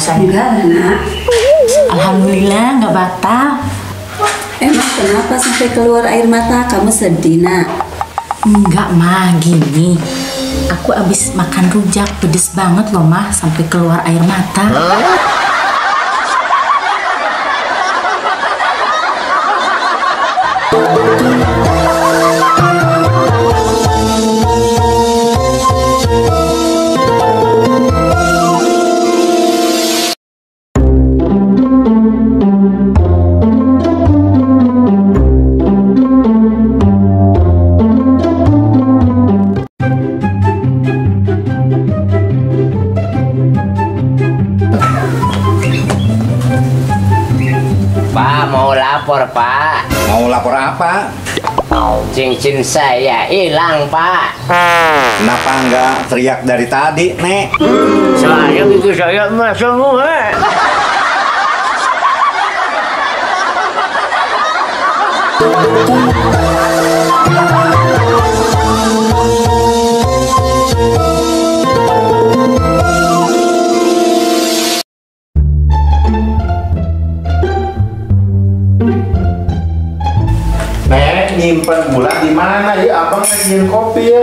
puasanya? Enggak lah nak. Alhamdulillah nggak batal. Emang kenapa sampai keluar air mata? Kamu sedih nak? Enggak mah, gini. Aku abis makan rujak pedes banget loh mah sampai keluar air mata. Pak, mau lapor, Pak. Mau lapor apa? Cincin saya hilang, Pak. Kenapa nggak teriak dari tadi, Nek? Saya itu saya emas semua. Nek, nyimpen gula di mana ya? Abang ngajakin kopi ya.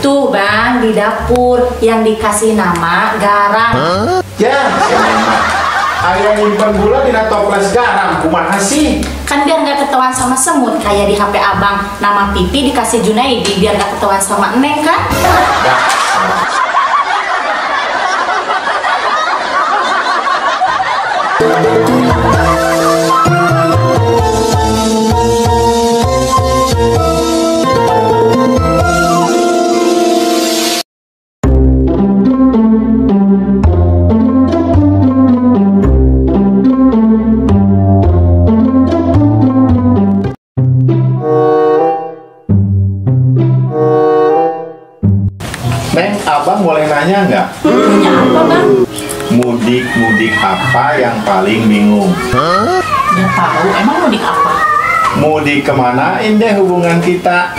Tuh bang, di dapur yang dikasih nama garam. Ya, ayah nyimpen gula di toples garam. Kumaha sih? Kan biar nggak ketahuan sama semut kayak di HP abang. Nama Pipi dikasih Junaidi biar nggak ketahuan sama Neng kan? Neng, abang boleh nanya nggak? Punya apa bang? Mudik apa yang paling bingung? Udah tahu, emang mau di apa? Mudik kemana? Deh hubungan kita.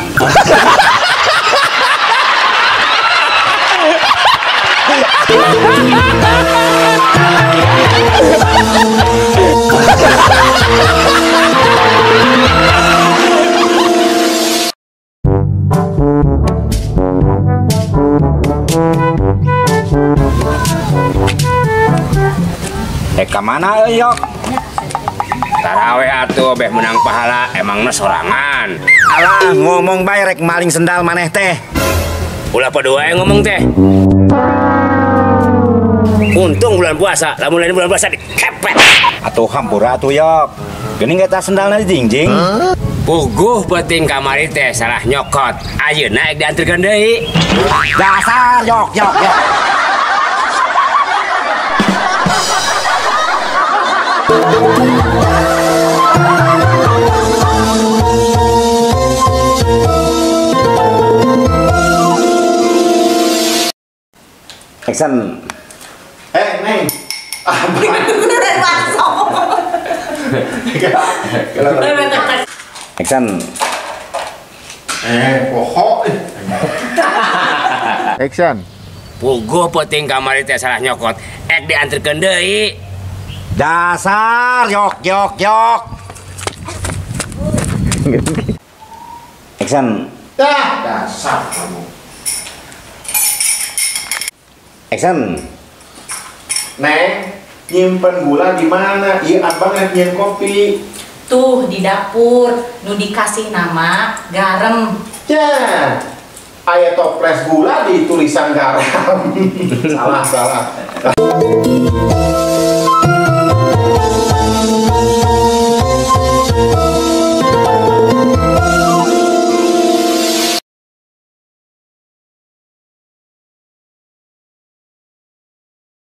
Kemana, Yok? Taraweh atuh beh menang pahala emangnya sorangan. Alah, ngomong bae rek maling sendal maneh teh. Ulah padua yang ngomong teh. Untung bulan puasa, lamun lain bulan puasa dikepet. Atuh hampura atuh, Yok. Geuning eta sendalna dijingjing. Puguh penting kamari teh salah nyokot. Ayeuna ek dianterkeun deui. Dasar, Yok. Action. Neng. Beneran masuk. Action. Pohon. Action. Puguh penting kamari teh salah nyokot. Ek dianterkeun deui. Dasar, Yok. Action. Dasar kamu. Action. Neng, nyimpen gula di mana? Iya, abang ngajakin kopi. Tuh di dapur, nu dikasih nama garam. Ya, ayah toples gula di tulisan garam. Salah.